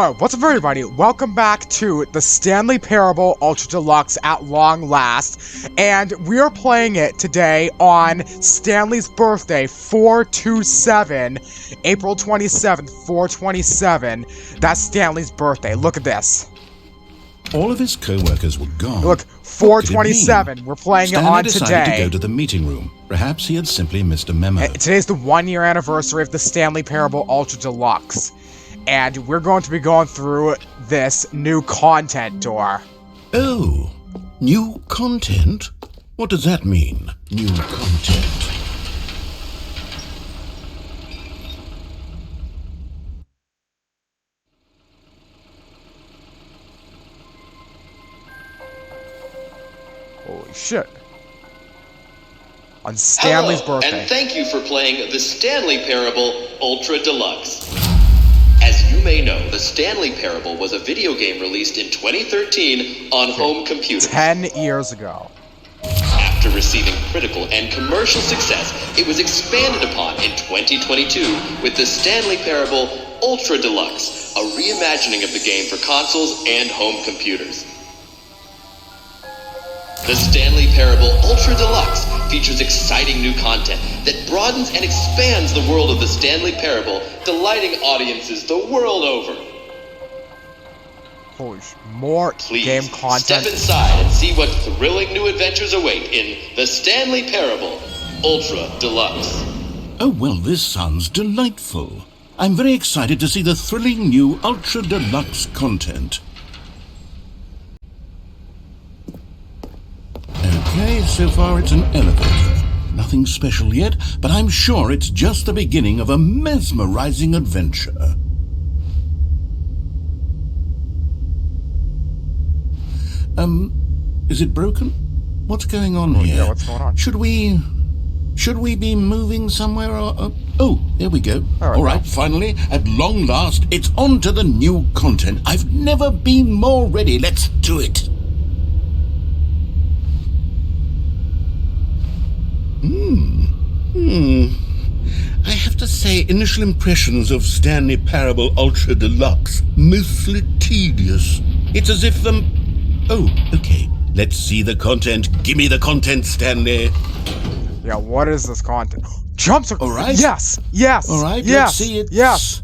Alright, what's up everybody? Welcome back to the Stanley Parable Ultra Deluxe at long last, and we are playing it today on Stanley's birthday, 427, April 27th, 427. That's Stanley's birthday. Look at this. All of his co-workers were gone. Look, 427. We're playing Stanley it on decided today. to go to the meeting room. Perhaps he had simply missed a memo. Today's the 1-year anniversary of the Stanley Parable Ultra Deluxe. And we're going to be going through this new content door. Oh, new content? What does that mean, new content? Holy shit. On Stanley's Hello, birthday. and thank you for playing the Stanley Parable Ultra Deluxe. As you may know, the Stanley Parable was a video game released in 2013 on home computers. 10 years ago. After receiving critical and commercial success, it was expanded upon in 2022 with the Stanley Parable Ultra Deluxe, a reimagining of the game for consoles and home computers. The Stanley Parable Ultra Deluxe features exciting new content that broadens and expands the world of the Stanley Parable, delighting audiences the world over. Holy more Please game content. step inside and see what thrilling new adventures await in the Stanley Parable Ultra Deluxe. Oh, well, this sounds delightful. I'm very excited to see the thrilling new Ultra Deluxe content. Okay, so far it's an elevator. Nothing special yet, but I'm sure it's just the beginning of a mesmerizing adventure. Is it broken? What's going on here? Yeah, what's going on? Should we be moving somewhere or... Oh, there we go. All right, finally, at long last, it's on to the new content. I've never been more ready. Let's do it. I have to say, initial impressions of Stanley Parable Ultra Deluxe, mostly tedious. It's as if Oh, okay. Let's see the content. Give me the content, Stanley. Yeah, what is this content? Jump circle! All right. Yes! Yes! All right, yes! let's see it. Yes!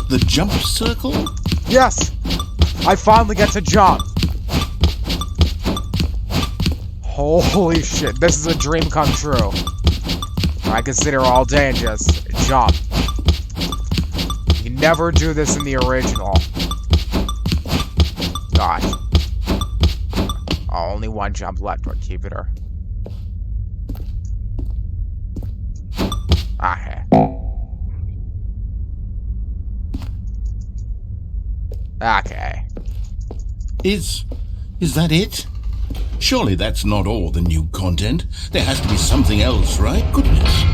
The jump circle? Yes! I finally get to jump! Holy shit, this is a dream come true. I can sit here all day and just jump. You can never do this in the original. God. Oh, only one jump left, but keep it her. Okay. Okay. Is that it? Surely that's not all the new content. There has to be something else, right? Goodness.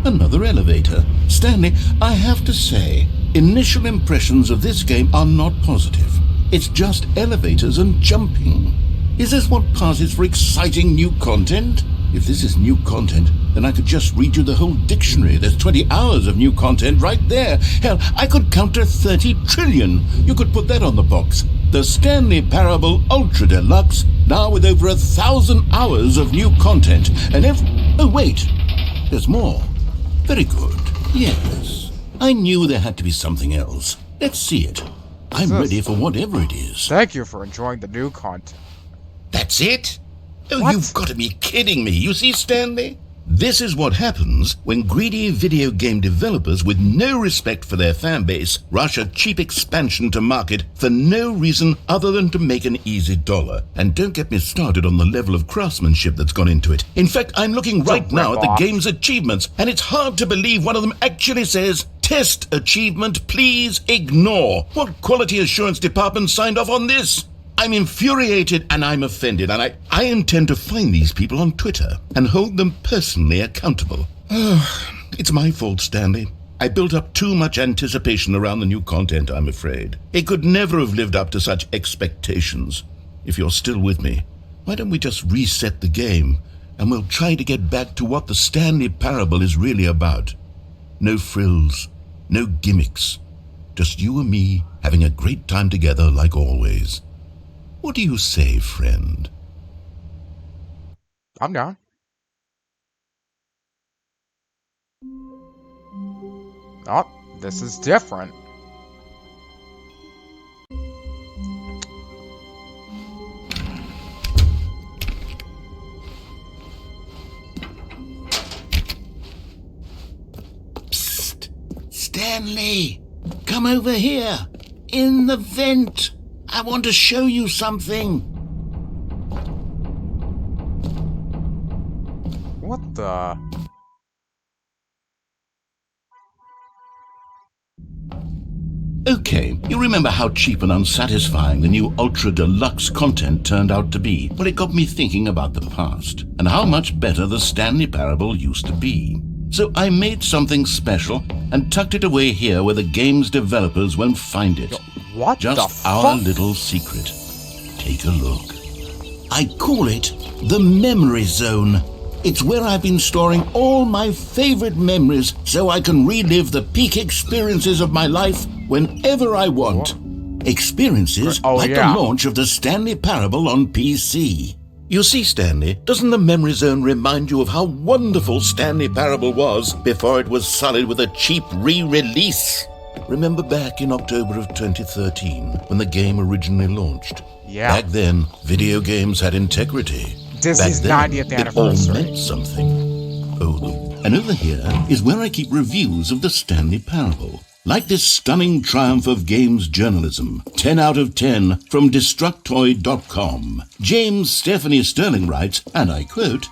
Another elevator. Stanley, I have to say, initial impressions of this game are not positive. It's just elevators and jumping. Is this what passes for exciting new content? If this is new content, then I could just read you the whole dictionary. There's 20 hours of new content right there. Hell, I could count to 30 trillion. You could put that on the box. The Stanley Parable Ultra Deluxe, now with over 1,000 hours of new content. And oh, wait. There's more. Very good. Yes. I knew there had to be something else. Let's see it. I'm ready for whatever it is. Thank you for enjoying the new content. That's it? Oh, What? You've got to be kidding me. You see, Stanley? This is what happens when greedy video game developers with no respect for their fan base rush a cheap expansion to market for no reason other than to make an easy dollar. And don't get me started on the level of craftsmanship that's gone into it. In fact, I'm looking right now at the game's achievements, and it's hard to believe one of them actually says, "Test achievement, please ignore." What quality assurance department signed off on this? I'm infuriated and I'm offended, and I intend to find these people on Twitter and hold them personally accountable. It's my fault, Stanley. I built up too much anticipation around the new content, I'm afraid. It could never have lived up to such expectations. If you're still with me, why don't we just reset the game and we'll try to get back to what the Stanley Parable is really about. No frills, no gimmicks. Just you and me having a great time together like always. What do you say, friend? I'm down. Oh, this is different. Psst! Stanley! Come over here! In the vent! I want to show you something! What the... Okay, you remember how cheap and unsatisfying the new Ultra Deluxe content turned out to be? Well, it got me thinking about the past, and how much better the Stanley Parable used to be. So I made something special and tucked it away here where the game's developers won't find it. What Just the fuck? our little secret. Take a look. I call it the Memory Zone. It's where I've been storing all my favorite memories so I can relive the peak experiences of my life whenever I want. Experiences like the launch of the Stanley Parable on PC. You see, Stanley, doesn't the Memory Zone remind you of how wonderful Stanley Parable was before it was sullied with a cheap re-release? Remember back in October of 2013 when the game originally launched? Yeah. Back then, video games had integrity. Disney's Back then, 90th it anniversary. all meant something. Oh, and over here is where I keep reviews of the Stanley Parable. Like this stunning triumph of games journalism, 10 out of 10 from Destructoid.com. James Stephanie Sterling writes, and I quote,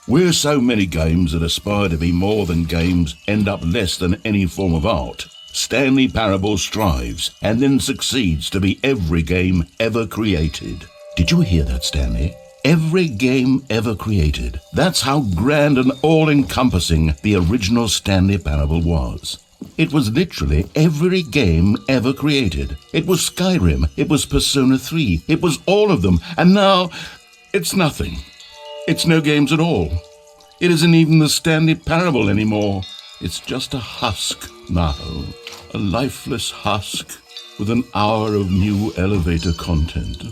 "Where so many games that aspire to be more than games end up less than any form of art, Stanley Parable strives and then succeeds to be every game ever created." Did you hear that, Stanley? Every game ever created. That's how grand and all-encompassing the original Stanley Parable was. It was literally every game ever created. It was Skyrim, it was Persona 3, it was all of them, and now it's nothing. It's no games at all. It isn't even the Stanley Parable anymore. It's just a husk now, a lifeless husk with an hour of new elevator content.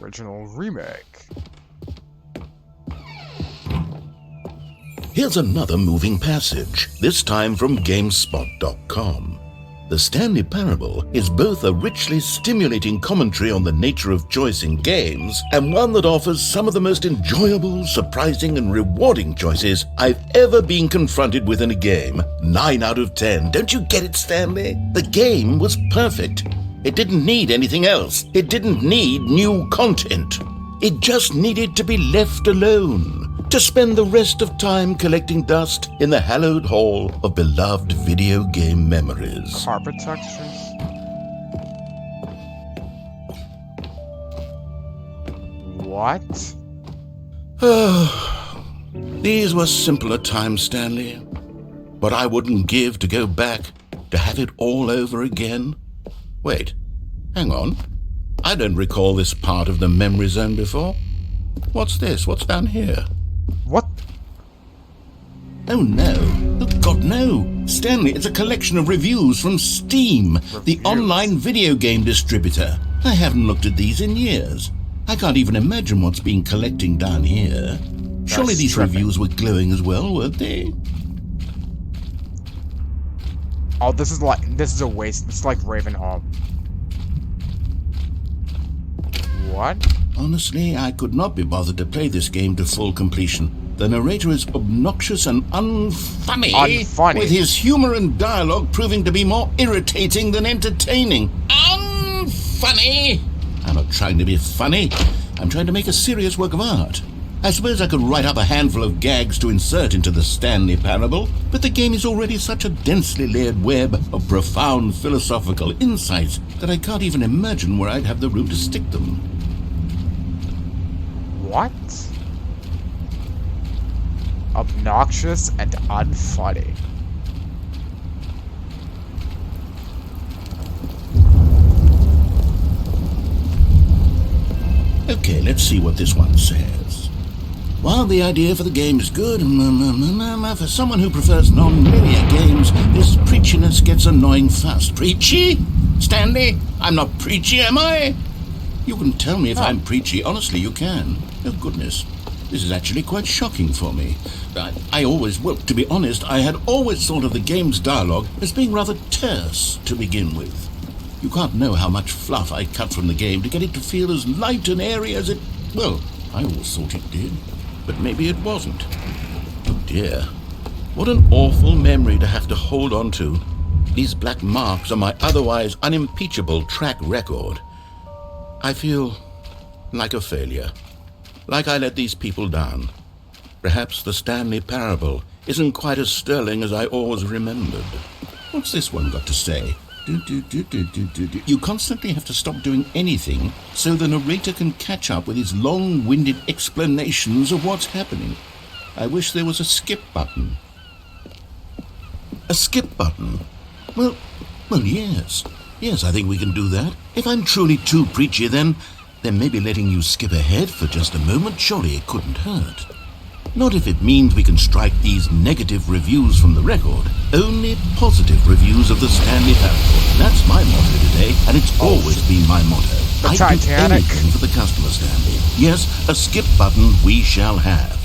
Original remake. Here's another moving passage, this time from GameSpot.com. The Stanley Parable is both a richly stimulating commentary on the nature of choice in games and one that offers some of the most enjoyable, surprising, and rewarding choices I've ever been confronted with in a game. 9 out of 10. Don't you get it, Stanley? The game was perfect. It didn't need anything else. It didn't need new content. It just needed to be left alone, to spend the rest of time collecting dust in the hallowed hall of beloved video game memories. Carpet textures. What? These were simpler times, Stanley. But I wouldn't give to go back to have it all over again. Wait, hang on. I don't recall this part of the memory zone before. What's this? What's down here? What? Oh no. Oh God, no. Stanley, it's a collection of reviews from Steam, the online video game distributor. I haven't looked at these in years. I can't even imagine what's been collecting down here. Surely these reviews were glowing as well, weren't they? Oh, this is a waste. It's like Ravenholm. What? Honestly, I could not be bothered to play this game to full completion. The narrator is obnoxious and unfunny, with his humor and dialogue proving to be more irritating than entertaining. Unfunny! I'm not trying to be funny. I'm trying to make a serious work of art. I suppose I could write up a handful of gags to insert into the Stanley Parable, but the game is already such a densely layered web of profound philosophical insights that I can't even imagine where I'd have the room to stick them. What? Obnoxious and unfunny. Okay, let's see what this one says. While the idea for the game is good, for someone who prefers non-linear games, this preachiness gets annoying fast. Preachy? Stanley? I'm not preachy, am I? You can tell me if I'm preachy. Honestly, you can. Oh, goodness. This is actually quite shocking for me. Well, to be honest, I had always thought of the game's dialogue as being rather terse to begin with. You can't know how much fluff I cut from the game to get it to feel as light and airy as it... Well, I always thought it did, but maybe it wasn't. Oh dear. What an awful memory to have to hold on to. These black marks on my otherwise unimpeachable track record. I feel like a failure. Like I let these people down. Perhaps the Stanley Parable isn't quite as sterling as I always remembered. What's this one got to say? You constantly have to stop doing anything so the narrator can catch up with his long-winded explanations of what's happening. I wish there was a skip button. A skip button? Well, yes. Yes, I think we can do that. If I'm truly too preachy, then maybe letting you skip ahead for just a moment, surely it couldn't hurt. Not if it means we can strike these negative reviews from the record. Only positive reviews of the Stanley Parable. That's my motto today, and it's always been my motto. The I'd do Titanic. anything for the customer, Stanley. Yes, a skip button we shall have.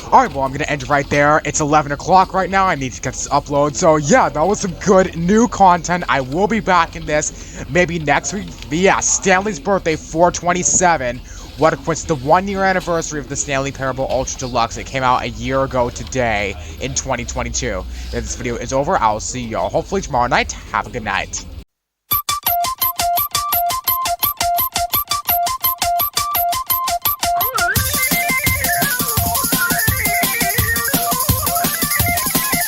Alright, well, I'm going to end it right there. It's 11 o'clock right now. I need to get this upload. So, yeah, that was some good new content. I will be back in this maybe next week. But, yeah, Stanley's birthday, 4/27. What a coincidence. The 1-year anniversary of the Stanley Parable Ultra Deluxe. It came out a year ago today in 2022. If this video is over, I'll see y'all hopefully tomorrow night. Have a good night.